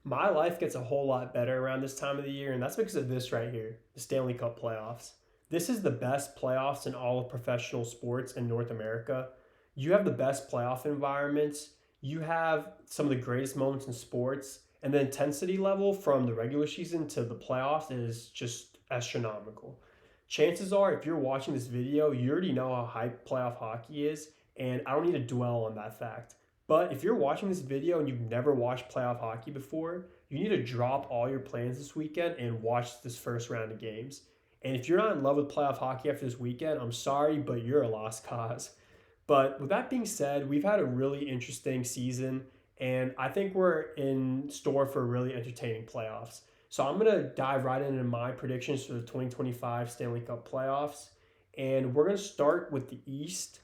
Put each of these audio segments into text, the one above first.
My life gets a whole lot better around this time of the year, and that's because of this right here, the Stanley Cup Playoffs. This is the best playoffs in all of professional sports in North America. You have the best playoff environments, you have some of the greatest moments in sports, and the intensity level from the regular season to the playoffs is just astronomical. Chances are, if you're watching this video, you already know how hype playoff hockey is, and I don't need to dwell on that fact. But if you're watching this video and you've never watched playoff hockey before, you need to drop all your plans this weekend and watch this first round of games. And if you're not in love with playoff hockey after this weekend, I'm sorry, but you're a lost cause. But with that being said, we've had a really interesting season, and I think we're in store for really entertaining playoffs. So I'm going to dive right into my predictions for the 2025 Stanley Cup playoffs. And we're going to start with the East.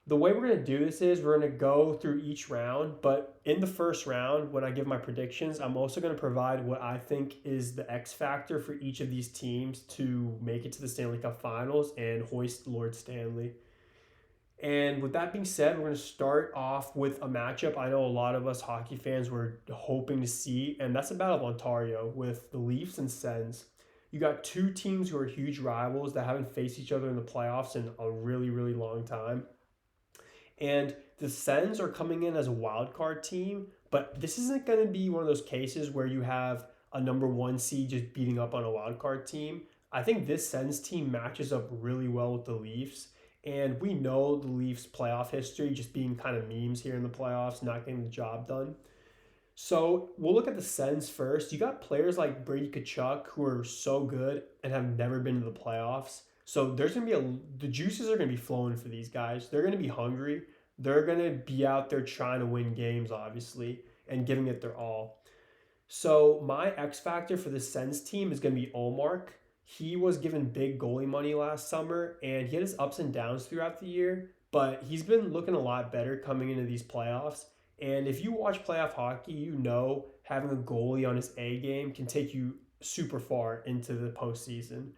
The way we're going to do this is we're going to go through each round, but in the first round, when I give my predictions, I'm also going to provide what I think is the X factor for each of these teams to make it to the Stanley Cup Finals and hoist Lord Stanley. And with that being said, we're going to start off with a matchup I know a lot of us hockey fans were hoping to see, and that's the Battle of Ontario with the Leafs and Sens. You got two teams who are huge rivals that haven't faced each other in the playoffs in a really, really long time. And the Sens are coming in as a wild card team, but this isn't going to be one of those cases where you have a number one seed just beating up on a wild card team. I think this Sens team matches up really well with the Leafs. And we know the Leafs' playoff history just being kind of memes here in the playoffs, not getting the job done. So we'll look at the Sens first. You got players like Brady Tkachuk who are so good and have never been to the playoffs. So there's gonna be the juices are gonna be flowing for these guys. They're gonna be hungry. They're gonna be out there trying to win games, obviously, and giving it their all. So my X factor for the Sens team is gonna be Olmark. He was given big goalie money last summer, and he had his ups and downs throughout the year. But he's been looking a lot better coming into these playoffs. And if you watch playoff hockey, you know having a goalie on his A game can take you super far into the postseason.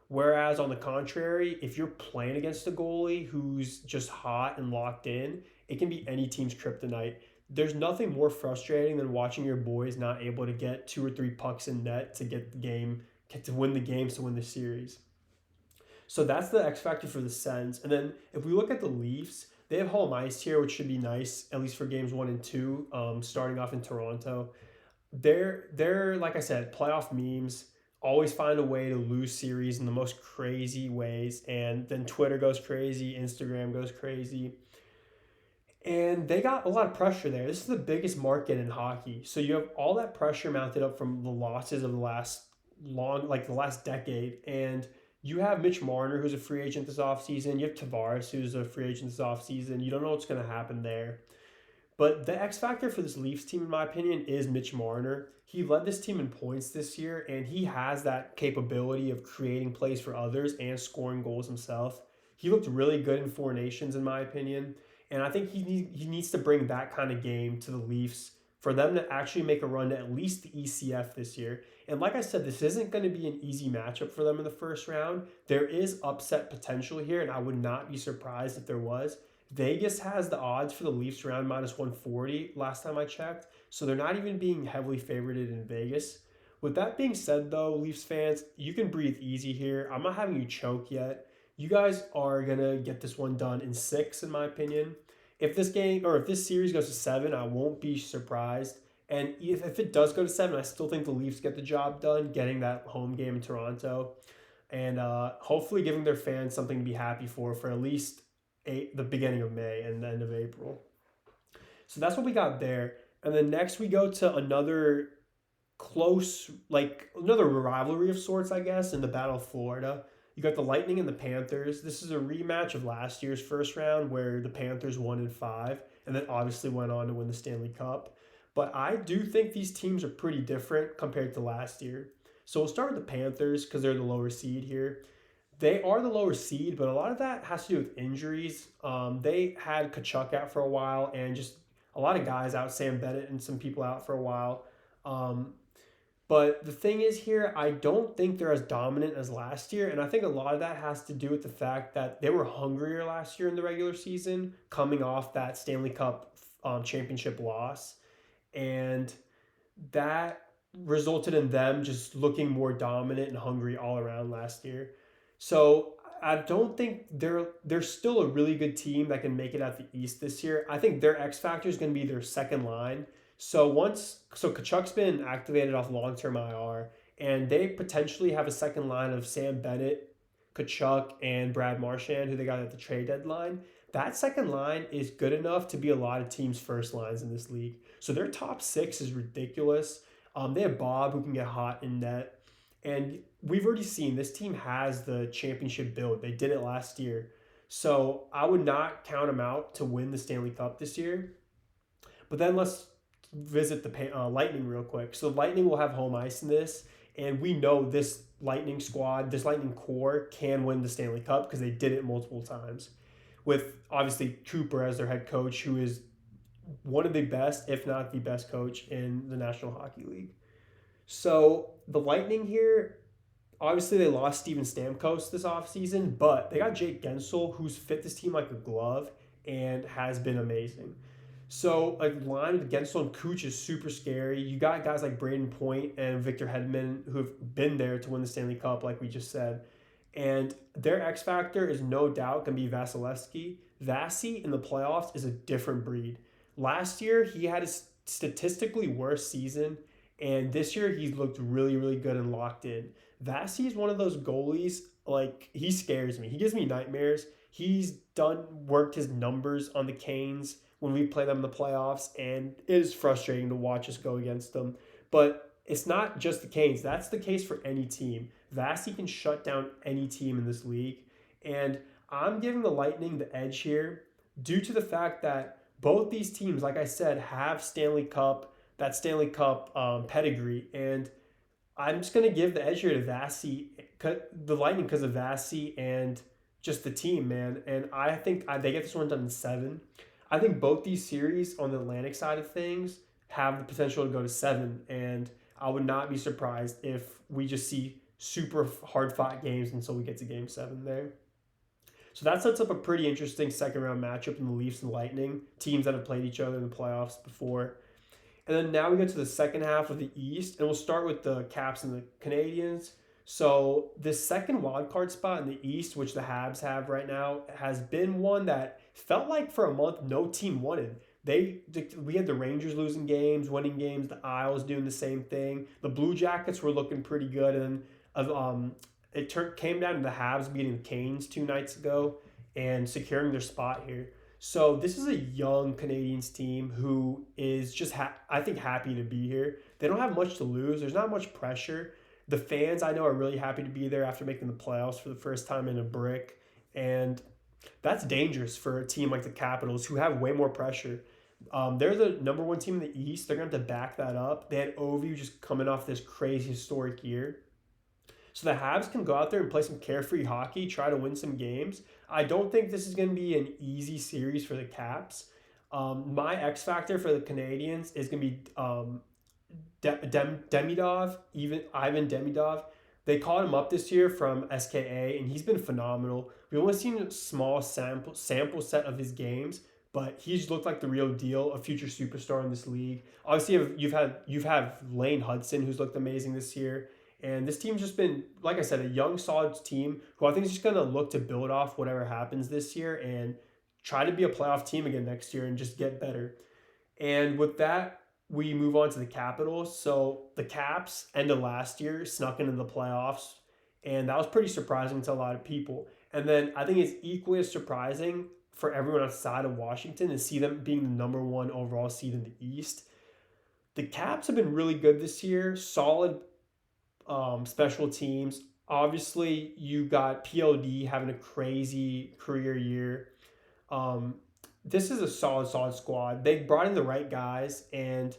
Whereas on the contrary, if you're playing against a goalie who's just hot and locked in, it can be any team's kryptonite. There's nothing more frustrating than watching your boys not able to get two or three pucks in net to get the game, get to win the games, to win the series. So that's the X factor for the Sens. And then if we look at the Leafs, they have home ice here, which should be nice, at least for games 1 and 2, starting off in Toronto. They're like I said, playoff memes. Always find a way to lose series in the most crazy ways, and then Twitter goes crazy, Instagram goes crazy, and they got a lot of pressure there. This is the biggest market in hockey, so you have all that pressure mounted up from the losses of the last decade, and you have Mitch Marner, who's a free agent this offseason. You have Tavares, who's a free agent this offseason. You don't know what's going to happen there. But the X factor for this Leafs team, in my opinion, is Mitch Marner. He led this team in points this year, and he has that capability of creating plays for others and scoring goals himself. He looked really good in Four Nations, in my opinion, and I think he needs to bring that kind of game to the Leafs for them to actually make a run to at least the ECF this year. And like I said, this isn't going to be an easy matchup for them in the first round. There is upset potential here, and I would not be surprised if there was. Vegas has the odds for the Leafs around -140 last time I checked, so they're not even being heavily favorited in Vegas. With that being said, though, Leafs fans, you can breathe easy here. I'm not having you choke yet. You guys are going to get this one done in 6, in my opinion. If this series goes to 7, I won't be surprised. And if it does go to 7, I still think the Leafs get the job done, getting that home game in Toronto, and hopefully giving their fans something to be happy for at least the beginning of May and the end of April. So that's what we got there. And then next we go to another another rivalry of sorts, I guess, in the Battle of Florida. You got the Lightning and the Panthers. This is a rematch of last year's first round where the Panthers won in 5 and then obviously went on to win the Stanley Cup. But I do think these teams are pretty different compared to last year. So we'll start with the Panthers because they're the lower seed here. They are the lower seed, but a lot of that has to do with injuries. They had Kachuk out for a while and just a lot of guys out, Sam Bennett and some people out for a while. But the thing is here, I don't think they're as dominant as last year. And I think a lot of that has to do with the fact that they were hungrier last year in the regular season, coming off that Stanley Cup championship loss. And that resulted in them just looking more dominant and hungry all around last year. So I don't think they're still a really good team that can make it out the East this year. I think their X factor is going to be their second line. So Kachuk's been activated off long term IR, and they potentially have a second line of Sam Bennett, Kachuk, and Brad Marchand, who they got at the trade deadline. That second line is good enough to be a lot of teams' first lines in this league. So their top six is ridiculous. They have Bob, who can get hot in net. And we've already seen this team has the championship build. They did it last year. So I would not count them out to win the Stanley Cup this year. But then let's visit the Lightning real quick. So Lightning will have home ice in this. And we know this Lightning squad, this Lightning core can win the Stanley Cup because they did it multiple times. With obviously Cooper as their head coach, who is one of the best, if not the best coach in the National Hockey League. So the Lightning here, obviously they lost Steven Stamkos this offseason, but they got Jake Gensel, who's fit this team like a glove and has been amazing. So a line with Gensel and Cooch is super scary. You got guys like Braden Point and Victor Hedman who have been there to win the Stanley Cup, like we just said. And their X factor is no doubt going to be Vasilevsky. Vasi in the playoffs is a different breed. Last year, he had a statistically worse season, and this year he's looked really, really good and locked in. Vasi is one of those goalies, like, he scares me. He gives me nightmares. He's worked his numbers on the Canes when we play them in the playoffs, and it is frustrating to watch us go against them. But it's not just the Canes. That's the case for any team. Vasi can shut down any team in this league, and I'm giving the Lightning the edge here due to the fact that both these teams, like I said, have that Stanley Cup pedigree, and I'm just going to give the edge here to the Lightning, because of Vasi and just the team, man. And I think they get this one done in 7. I think both these series on the Atlantic side of things have the potential to go to 7, and I would not be surprised if we just see super hard-fought games until we get to Game 7 there. So that sets up a pretty interesting second-round matchup in the Leafs and Lightning, teams that have played each other in the playoffs before. And then now we get to the second half of the East, and we'll start with the Caps and the Canadiens. So the second wildcard spot in the East, which the Habs have right now, has been one that felt like for a month no team wanted. We had the Rangers losing games, winning games, the Isles doing the same thing. The Blue Jackets were looking pretty good, and came down to the Habs beating the Canes 2 nights ago and securing their spot here. So this is a young Canadiens team who is just, I think, happy to be here. They don't have much to lose. There's not much pressure. The fans, I know, are really happy to be there after making the playoffs for the first time in a brick. And that's dangerous for a team like the Capitals, who have way more pressure. They're the number 1 team in the East. They're going to have to back that up. They had Ovi just coming off this crazy historic year. So the Habs can go out there and play some carefree hockey, try to win some games. I don't think this is going to be an easy series for the Caps. My X factor for the Canadiens is going to be Demidov, Ivan Demidov. They called him up this year from SKA, and he's been phenomenal. We've only seen a small sample set of his games, but he's looked like the real deal, a future superstar in this league. Obviously, you've had Lane Hudson, who's looked amazing this year. And this team's just been, like I said, a young, solid team who I think is just going to look to build off whatever happens this year and try to be a playoff team again next year and just get better. And with that, we move on to the Capitals. So the Caps, end of last year, snuck into the playoffs, and that was pretty surprising to a lot of people. And then I think it's equally as surprising for everyone outside of Washington to see them being the number 1 overall seed in the East. The Caps have been really good this year, solid special teams. Obviously, you got PLD having a crazy career year. This is a solid squad. They brought in the right guys, and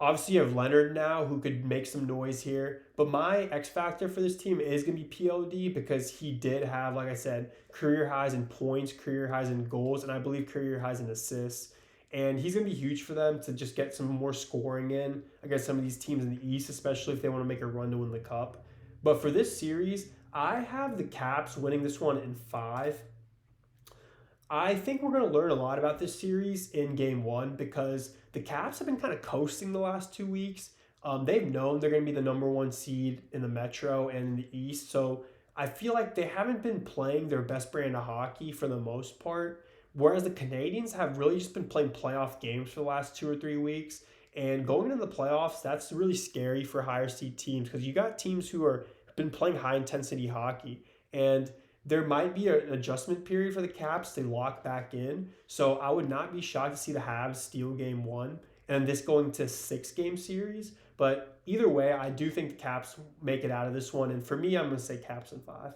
obviously you have Leonard now who could make some noise here. But my X factor for this team is going to be PLD, because he did have, like I said, career highs in points, career highs in goals, and I believe career highs in assists. And he's going to be huge for them to just get some more scoring in against some of these teams in the East, especially if they want to make a run to win the Cup. But for this series, I have the Caps winning this one in 5. I think we're going to learn a lot about this series in Game 1, because The Caps have been kind of coasting the last 2 weeks. They've known they're going to be the number one seed in the Metro and in the East. So I feel like they haven't been playing their best brand of hockey for the most part. Whereas the Canadians have really just been playing playoff games for the last 2 or 3 weeks. And going into the playoffs, that's really scary for higher seed teams because you got teams who are been playing high intensity hockey. And there might be an adjustment period for the Caps to lock back in. So I would not be shocked to see the Habs steal game one and this going to 6 game series. But either way, I do think the Caps make it out of this one. And for me, I'm going to say Caps in 5.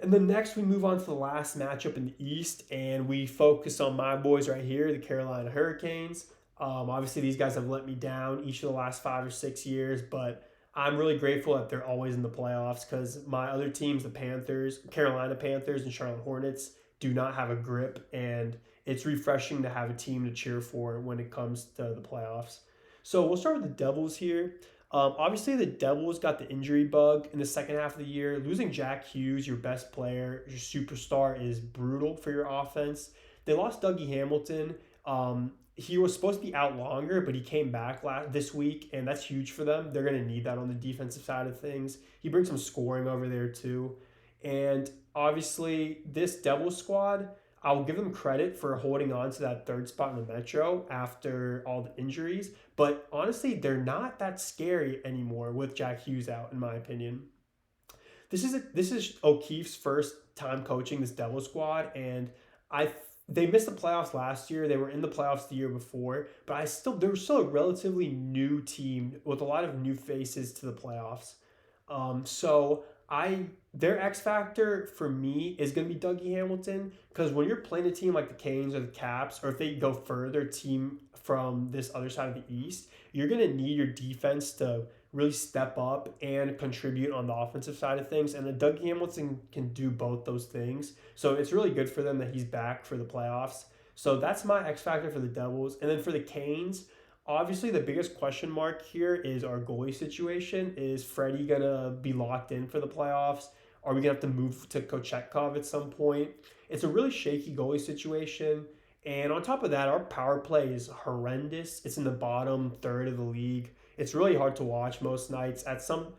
And then next, we move on to the last matchup in the East, and we focus on my boys right here, the Carolina Hurricanes. Obviously, these guys have let me down each of the last 5 or 6 years, but I'm really grateful that they're always in the playoffs because my other teams, the Panthers, Carolina Panthers, and Charlotte Hornets, do not have a grip, and it's refreshing to have a team to cheer for when it comes to the playoffs. So we'll start with the Devils here. Obviously, the Devils got the injury bug in the second half of the year. Losing Jack Hughes, your best player, your superstar, is brutal for your offense. They lost Dougie Hamilton. He was supposed to be out longer, but he came back this week, and that's huge for them. They're going to need that on the defensive side of things. He brings some scoring over there, too. And obviously, this Devils squad, I'll give them credit for holding on to that third spot in the Metro after all the injuries. But honestly, they're not that scary anymore with Jack Hughes out, in my opinion. This is O'Keefe's first time coaching this Devil squad, and they missed the playoffs last year. They were in the playoffs the year before, but they were still a relatively new team with a lot of new faces to the playoffs. So their X factor for me is going to be Dougie Hamilton because when you're playing a team like the Canes or the Caps, or if they go further, team from this other side of the East, you're going to need your defense to really step up and contribute on the offensive side of things. And Dougie Hamilton can do both those things. So it's really good for them that he's back for the playoffs. So that's my X factor for the Devils. And then for the Canes, obviously, the biggest question mark here is our goalie situation. Is Freddie going to be locked in for the playoffs? Are we going to have to move to Kochetkov at some point? It's a really shaky goalie situation. And on top of that, our power play is horrendous. It's in the bottom third of the league. It's really hard to watch most nights. At some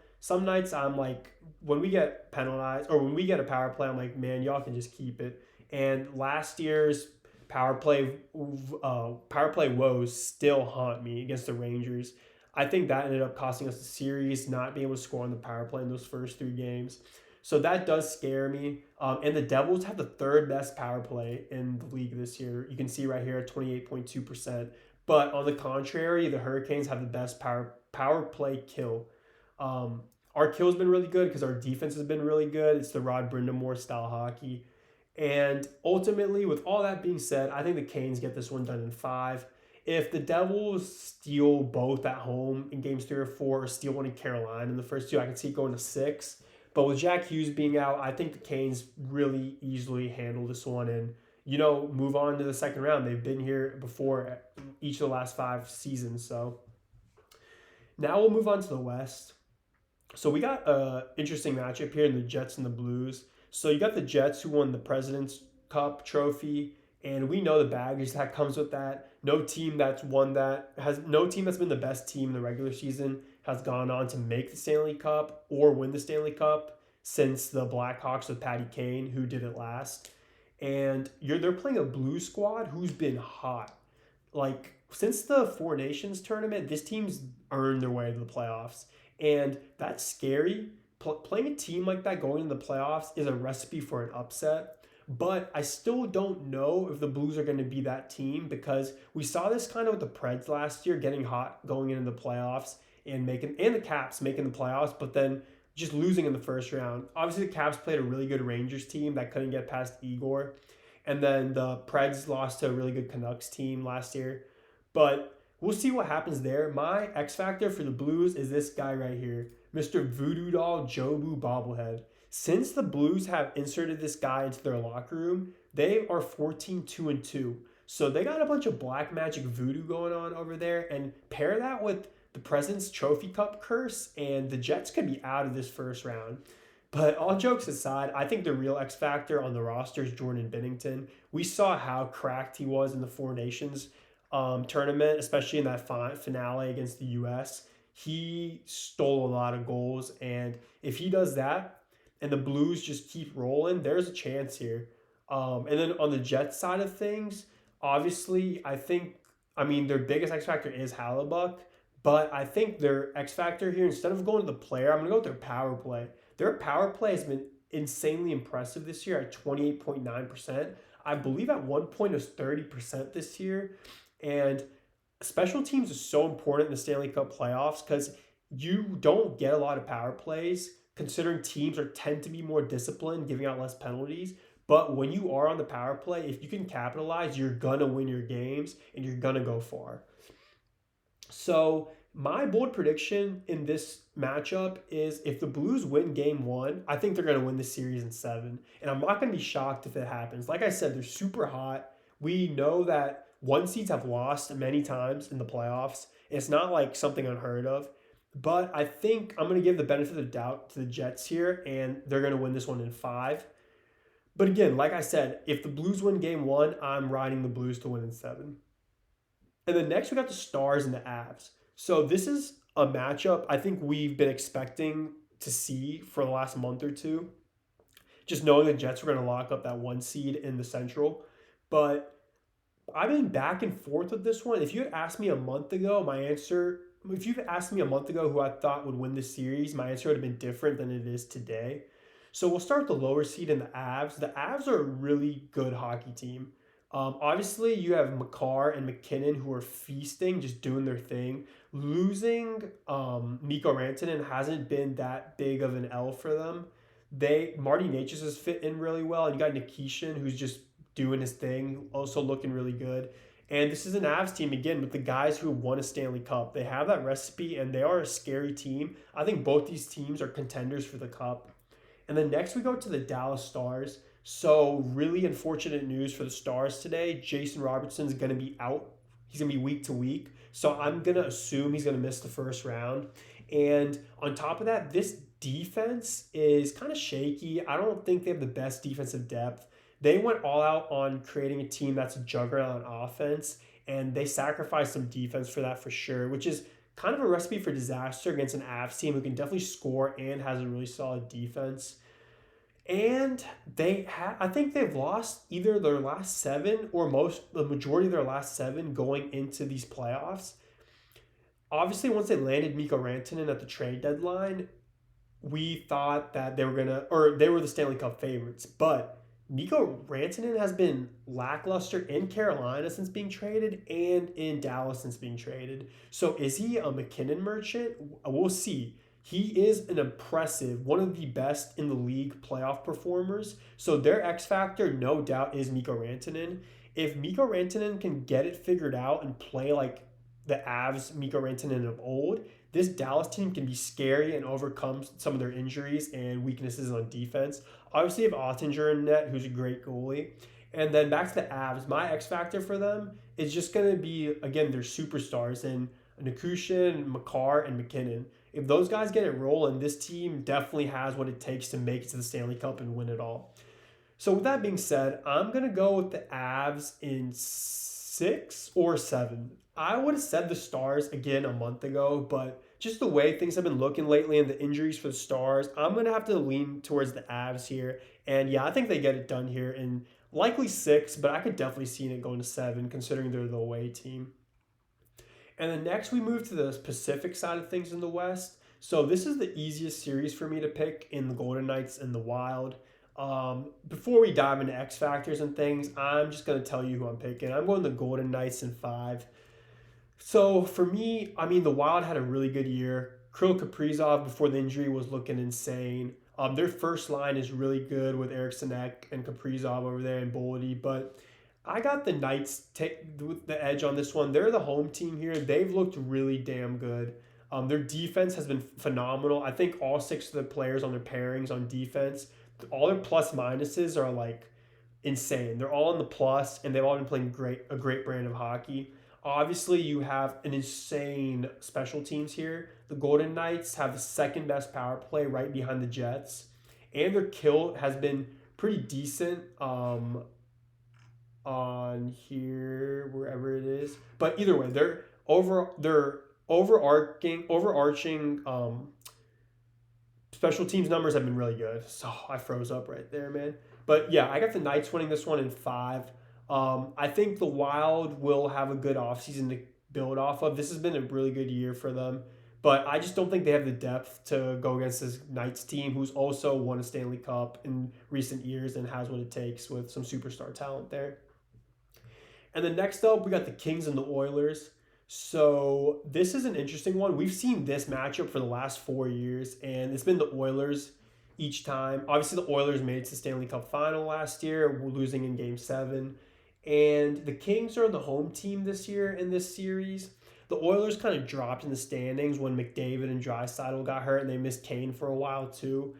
nights, I'm like, when we get penalized or when we get a power play, I'm like, man, y'all can just keep it. And last year's power play woes still haunt me against the Rangers. I think that ended up costing us the series, not being able to score on the power play in those first 3 games. So that does scare me. And the Devils have the third best power play in the league this year. You can see right here at 28.2%. But on the contrary, the Hurricanes have the best power play kill. Our kill's been really good because our defense has been really good. It's the Rod Brindamore style hockey. And ultimately, with all that being said, I think the Canes get this one done in 5. If the Devils steal both at home in games 3 or 4 or steal one in Carolina in the first 2, I can see it going to 6. But with Jack Hughes being out, I think the Canes really easily handle this one and, move on to the second round. They've been here before each of the last 5 seasons. So now we'll move on to the West. So we got an interesting matchup here in the Jets and the Blues. So you got the Jets who won the President's Cup trophy, and we know the baggage that comes with that. No team that's been the best team in the regular season has gone on to make the Stanley Cup or win the Stanley Cup since the Blackhawks with Patty Kane, who did it last. And they're playing a Blues squad who's been hot. Like, since the Four Nations tournament, this team's earned their way to the playoffs. And that's scary. Playing a team like that going into the playoffs is a recipe for an upset. But I still don't know if the Blues are going to be that team because we saw this kind of with the Preds last year, getting hot going into the playoffs and the Caps making the playoffs, but then just losing in the first round. Obviously, the Caps played a really good Rangers team that couldn't get past Igor. And then the Preds lost to a really good Canucks team last year. But we'll see what happens there. My X factor for the Blues is this guy right here, Mr. Voodoo Doll Jobu Bobblehead. Since the Blues have inserted this guy into their locker room, they are 14-2-2. So they got a bunch of black magic voodoo going on over there, and pair that with the President's Trophy Cup curse, and the Jets could be out of this first round. But all jokes aside, I think the real X factor on the roster is Jordan Binnington. We saw how cracked he was in the Four Nations tournament, especially in that finale against the U.S. He stole a lot of goals, and if he does that, and the Blues just keep rolling, there's a chance here. And then on the Jets side of things, obviously, I mean, their biggest X factor is Hallebuck, but I think their X factor here, instead of going to the player, I'm going to go with their power play. Their power play has been insanely impressive this year at 28.9%. I believe at one point it was 30% this year. And special teams is so important in the Stanley Cup playoffs because you don't get a lot of power plays considering teams tend to be more disciplined, giving out less penalties. But when you are on the power play, if you can capitalize, you're going to win your games and you're going to go far. So my bold prediction in this matchup is if the Blues win game one, I think they're going to win the series in seven. And I'm not going to be shocked if it happens. Like I said, they're super hot. We know that one seeds have lost many times in the playoffs. It's not like something unheard of. But I think I'm going to give the benefit of the doubt to the Jets here, and they're going to win this one in five. But again, like I said, if the Blues win game one, I'm riding the Blues to win in seven. And then next we got the Stars and the Avs. So this is a matchup I think we've been expecting to see for the last month or two. Just knowing the Jets were going to lock up that one seed in the Central. But I've been back and forth with this one. If you had asked me a month ago, if you'd asked me a month ago who I thought would win this series, my answer would have been different than it is today. So we'll start with the lower seed in the Avs. The Avs are a really good hockey team. Obviously, you have Makar and McKinnon who are feasting, just doing their thing. Losing Mikko Rantanen hasn't been that big of an L for them. Marty Necas has fit in really well, and you got Nikishin who's just doing his thing, also looking really good. And this is an Avs team, again, with the guys who won a Stanley Cup. They have that recipe, and they are a scary team. I think both these teams are contenders for the Cup. And then next we go to the Dallas Stars. So really unfortunate news for the Stars today. Jason Robertson's going to be out. He's going to be week to week. So I'm going to assume he's going to miss the first round. And on top of that, this defense is kind of shaky. I don't think they have the best defensive depth. They went all out on creating a team that's a juggernaut on offense, and they sacrificed some defense for that for sure, which is kind of a recipe for disaster against an Avs team who can definitely score and has a really solid defense. And I think they've lost either their last seven or the majority of their last seven going into these playoffs. Obviously, once they landed Mikko Rantanen at the trade deadline, we thought that they were the Stanley Cup favorites. But Mikko Rantanen has been lackluster in Carolina since being traded and in Dallas since being traded. So is he a McKinnon merchant? We'll see. He is an impressive, one of the best in the league playoff performers. So their X factor, no doubt, is Mikko Rantanen. If Mikko Rantanen can get it figured out and play like the Avs Mikko Rantanen of old, this Dallas team can be scary and overcome some of their injuries and weaknesses on defense. Obviously, you have Ottinger in net, who's a great goalie. And then back to the Avs, my X factor for them is just going to be, again, their superstars in Nikushin, Makar, and McKinnon. If those guys get it rolling, this team definitely has what it takes to make it to the Stanley Cup and win it all. So with that being said, I'm going to go with the Avs in 6 or 7. I would have said the Stars again a month ago, but just the way things have been looking lately and the injuries for the Stars, I'm going to have to lean towards the Avs here. And yeah, I think they get it done here in likely 6, but I could definitely see it going to 7 considering they're the away team. And then next we move to the Pacific side of things in the West. So this is the easiest series for me to pick in the Golden Knights and the Wild. Before we dive into X factors and things, I'm just going to tell you who I'm picking. I'm going the Golden Knights in 5. So for me, I mean, the Wild had a really good year. Kirill Kaprizov before the injury was looking insane. Their first line is really good with Eriksson Ek and Kaprizov over there and Boldy, but I got the Knights take the edge on this one. They're the home team here. They've looked really damn good. Their defense has been phenomenal. I think all 6 of the players on their pairings on defense, all their plus minuses are like insane. They're all in the plus, and they've all been playing a great brand of hockey. Obviously, you have an insane special teams here. The Golden Knights have the second best power play right behind the Jets, and their kill has been pretty decent. on here, wherever it is. But either way, their overarching special teams numbers have been really good. So I froze up right there, man. But yeah, I got the Knights winning this one in 5. I think the Wild will have a good offseason to build off of. This has been a really good year for them. But I just don't think they have the depth to go against this Knights team, who's also won a Stanley Cup in recent years and has what it takes with some superstar talent there. And then next up, we got the Kings and the Oilers. So this is an interesting one. We've seen this matchup for the last 4 years, and it's been the Oilers each time. Obviously, the Oilers made it to the Stanley Cup final last year, losing in Game 7. And the Kings are the home team this year in this series. The Oilers kind of dropped in the standings when McDavid and Draisaitl got hurt, and they missed Kane for a while too.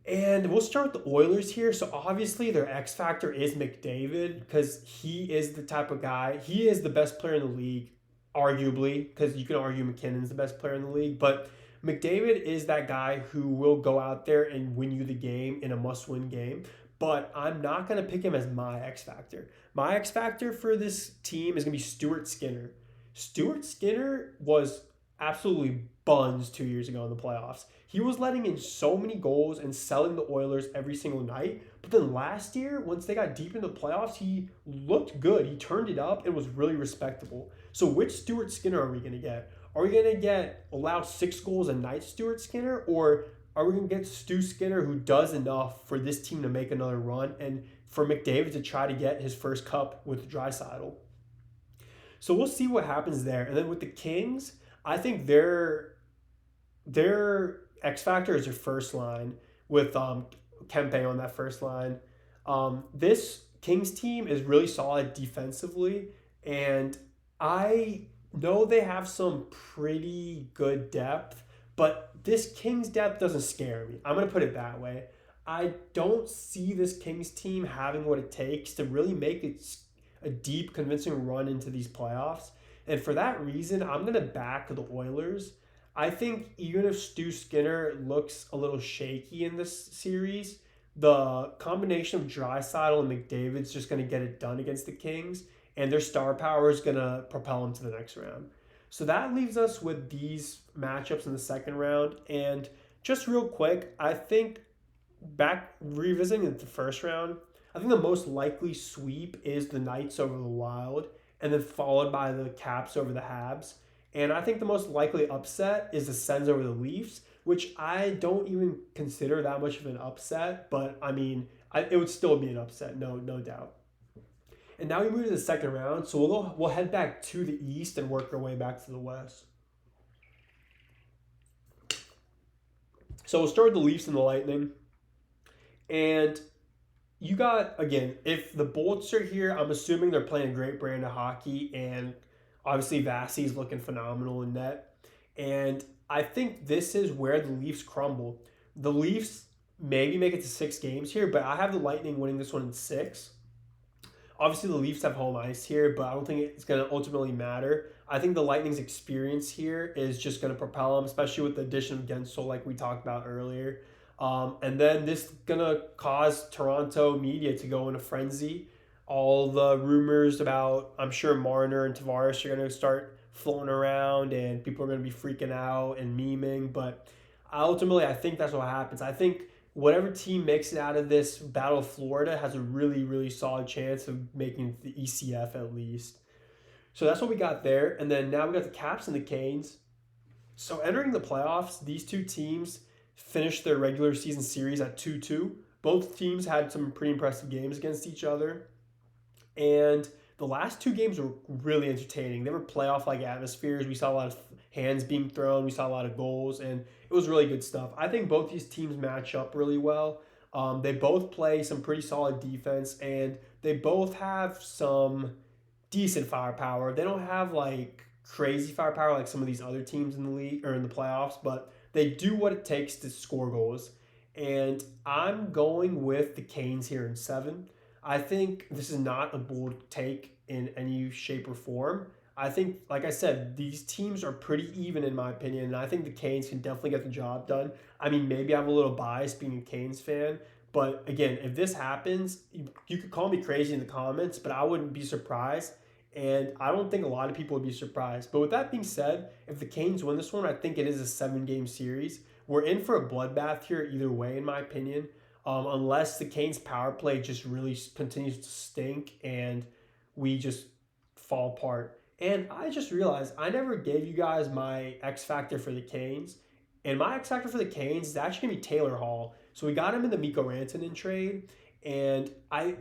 And we'll start with the Oilers here. So obviously their X factor is McDavid because he is the type of guy. He is the best player in the league, arguably, because you can argue McKinnon's the best player in the league. But McDavid is that guy who will go out there and win you the game in a must-win game. But I'm not going to pick him as my X factor. My X factor for this team is going to be Stuart Skinner. Stuart Skinner was absolutely buns 2 years ago in the playoffs. He was letting in so many goals and selling the Oilers every single night. But then last year, once they got deep in the playoffs, he looked good. He turned it up and was really respectable. So which Stuart Skinner are we going to get? Are we going to get allow 6 goals a night Stuart Skinner? Or are we going to get Stu Skinner who does enough for this team to make another run and for McDavid to try to get his first cup with Draisaitl? So we'll see what happens there. And then with the Kings, I think their X factor is their first line with Kempe on that first line. This Kings team is really solid defensively, and I know they have some pretty good depth, but this Kings depth doesn't scare me. I'm going to put it that way. I don't see this Kings team having what it takes to really make it a deep, convincing run into these playoffs. And for that reason, I'm going to back the Oilers. I think even if Stu Skinner looks a little shaky in this series, the combination of Draisaitl and McDavid's just going to get it done against the Kings, and their star power is going to propel them to the next round. So that leaves us with these matchups in the second round. And just real quick, I think back revisiting the first round, I think the most likely sweep is the Knights over the Wild, and then followed by the Caps over the Habs. And I think the most likely upset is the Sens over the Leafs, which I don't even consider that much of an upset, but I mean, it would still be an upset, no doubt. And now we move to the second round, so we'll head back to the East and work our way back to the West. So we'll start with the Leafs and the Lightning. And you got, again, if the Bolts are here, I'm assuming they're playing a great brand of hockey, and obviously Vasi's looking phenomenal in net. And I think this is where the Leafs crumble. The Leafs maybe make it to 6 games here, but I have the Lightning winning this one in 6. Obviously, the Leafs have home ice here, but I don't think it's going to ultimately matter. I think the Lightning's experience here is just going to propel them, especially with the addition of Gensel, like we talked about earlier. And then this is going to cause Toronto media to go in a frenzy. All the rumors about, I'm sure Marner and Tavares are going to start floating around, and people are going to be freaking out and memeing. But ultimately, I think that's what happens. I think whatever team makes it out of this Battle of Florida has a really, really solid chance of making the ECF at least. So that's what we got there. And then now we got the Caps and the Canes. So entering the playoffs, these two teams finished their regular season series at 2-2. Both teams had some pretty impressive games against each other. And the last 2 games were really entertaining. They were playoff-like atmospheres. We saw a lot of hands being thrown. We saw a lot of goals, and it was really good stuff. I think both these teams match up really well. They both play some pretty solid defense, and they both have some decent firepower. They don't have like crazy firepower like some of these other teams in the league or in the playoffs, but they do what it takes to score goals. And I'm going with the Canes here in 7. I think this is not a bold take in any shape or form. I think, like I said, these teams are pretty even in my opinion, and I think the Canes can definitely get the job done. I mean, maybe I have a little bias being a Canes fan, But again, if this happens, you could call me crazy in the comments, but I wouldn't be surprised. And I don't think a lot of people would be surprised. But with that being said, if the Canes win this one, I think it is a 7-game series. We're in for a bloodbath here either way, in my opinion, unless the Canes power play just really continues to stink and we just fall apart. And I just realized I never gave you guys my X factor for the Canes. And my X factor for the Canes is actually going to be Taylor Hall. So we got him in the Mikko Rantanen trade. And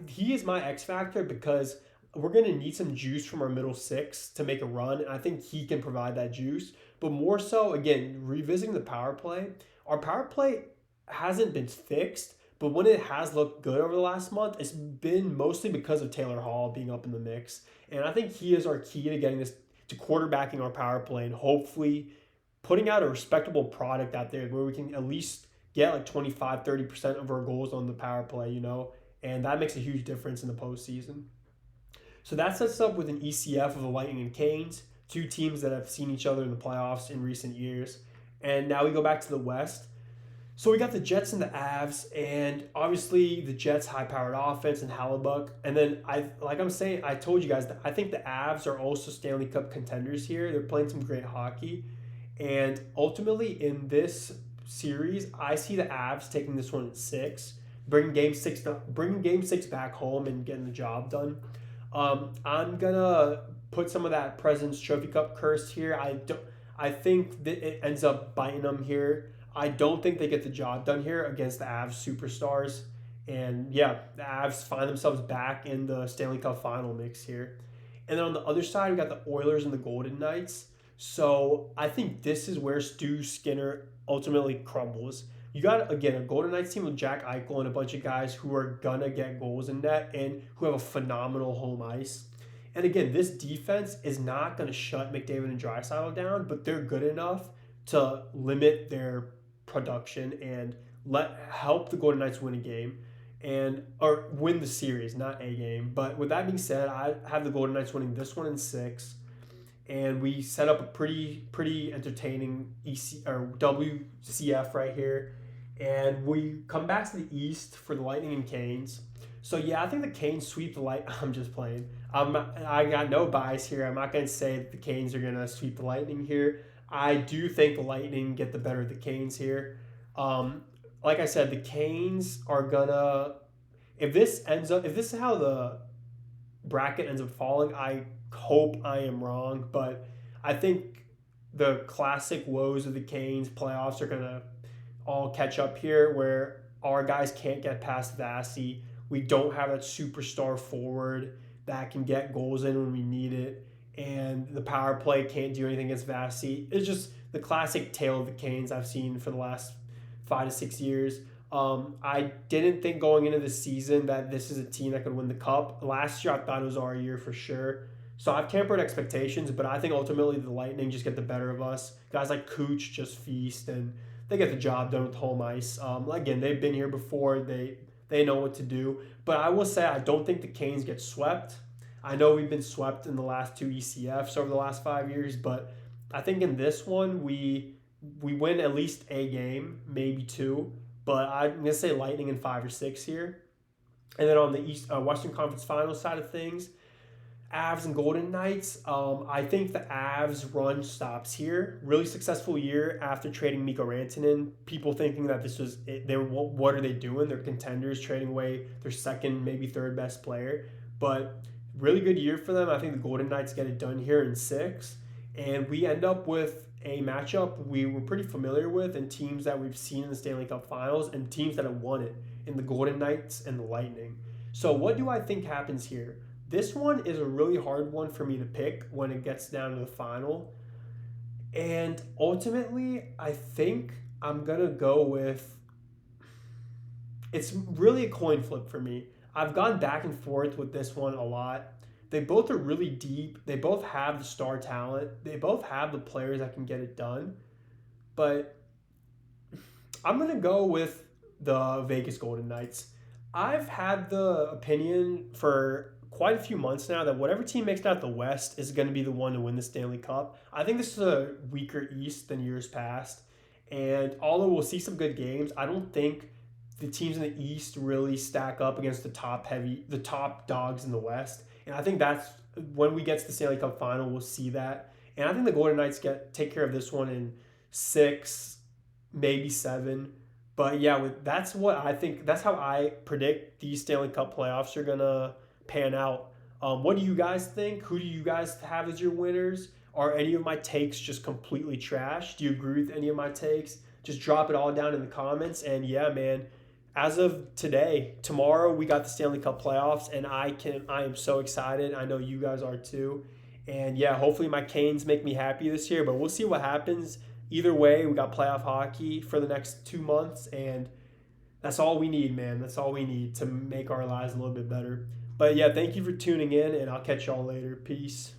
he is my X factor because we're going to need some juice from our middle six to make a run. And I think he can provide that juice. But more so, again, revisiting the power play, our power play hasn't been fixed. But when it has looked good over the last month, it's been mostly because of Taylor Hall being up in the mix. And I think he is our key to getting this, to quarterbacking our power play and hopefully putting out a respectable product out there where we can at least get like 25-30% of our goals on the power play, and that makes a huge difference in the postseason. So that sets up with an ECF of the Lightning and Canes, two teams that have seen each other in the playoffs in recent years. And now we go back to the West. So we got the Jets and the Avs, and obviously the Jets high-powered offense and Hellebuck. And then I told you guys that I think the Avs are also Stanley Cup contenders here. They're playing some great hockey. And ultimately in this series, I see the Avs taking this one in 6, bringing game 6 back home and getting the job done. I'm gonna put some of that President's Trophy Cup curse here. I think that it ends up biting them here. I don't think they get the job done here against the Avs superstars. And yeah, the Avs find themselves back in the Stanley Cup final mix here. And then on the other side, we got the Oilers and the Golden Knights. So I think this is where Stu Skinner ultimately crumbles. You got, again, a Golden Knights team with Jack Eichel and a bunch of guys who are going to get goals in net and who have a phenomenal home ice. And again, this defense is not going to shut McDavid and Draisaitl down, but they're good enough to limit their production and help the Golden Knights win a game or win the series, not a game. But with that being said, I have the Golden Knights winning this one in 6. And we set up a pretty entertaining WCF right here. And we come back to the East for the Lightning and Canes. So yeah, I think the Canes sweep the I'm just playing. I got no bias here. I'm not going to say that the Canes are going to sweep the Lightning here. I do think the Lightning get the better of the Canes here. Like I said, the Canes are gonna. If this is how the bracket ends up falling, I hope I am wrong, but I think the classic woes of the Canes playoffs are gonna all catch up here, where our guys can't get past Vasi. We don't have that superstar forward that can get goals in when we need it, and the power play can't do anything against Vasi. It's just the classic tale of the Canes I've seen for the last 5 to 6 years. I didn't think going into the season that this is a team that could win the Cup. Last year, I thought it was our year for sure. So I've tempered expectations, but I think ultimately the Lightning just get the better of us. Guys like Cooch just feast, and they get the job done with home ice. Again, they've been here before. They know what to do. But I will say I don't think the Canes get swept. I know we've been swept in the last 2 ECFs over the last 5 years, but I think in this one we win at least a game, maybe 2. But I'm going to say Lightning in 5 or 6 here. And then on the Western Conference Finals side of things, Avs and Golden Knights, I think the Avs run stops here. Really successful year after trading Mikko Rantanen. People thinking that this was it. What are they doing? They're contenders, trading away their second, maybe third best player. But really good year for them. I think the Golden Knights get it done here in 6. And we end up with a matchup we were pretty familiar with and teams that we've seen in the Stanley Cup Finals and teams that have won it in the Golden Knights and the Lightning. So what do I think happens here? This one is a really hard one for me to pick when it gets down to the final. And ultimately, I think I'm going to go with... It's really a coin flip for me. I've gone back and forth with this one a lot. They both are really deep. They both have the star talent. They both have the players that can get it done. But I'm going to go with the Vegas Golden Knights. I've had the opinion for quite a few months now that whatever team makes it out the West is going to be the one to win the Stanley Cup. I think this is a weaker East than years past. And although we'll see some good games, I don't think the teams in the East really stack up against the top dogs in the West. And I think that's when we get to the Stanley Cup final, we'll see that. And I think the Golden Knights take care of this one in 6, maybe 7. But yeah, that's what I think. That's how I predict these Stanley Cup playoffs are gonna pan out. What do you guys think? Who do you guys have as your winners? Are any of my takes just completely trash? Do you agree with any of my takes? Just drop it all down in the comments. And yeah, man, as of today, tomorrow we got the Stanley Cup playoffs, and I am so excited. I know you guys are too. And yeah, hopefully my Canes make me happy this year, but we'll see what happens. Either way, we got playoff hockey for the next 2 months, and that's all we need, man. That's all we need to make our lives a little bit better. But yeah, thank you for tuning in, and I'll catch y'all later. Peace.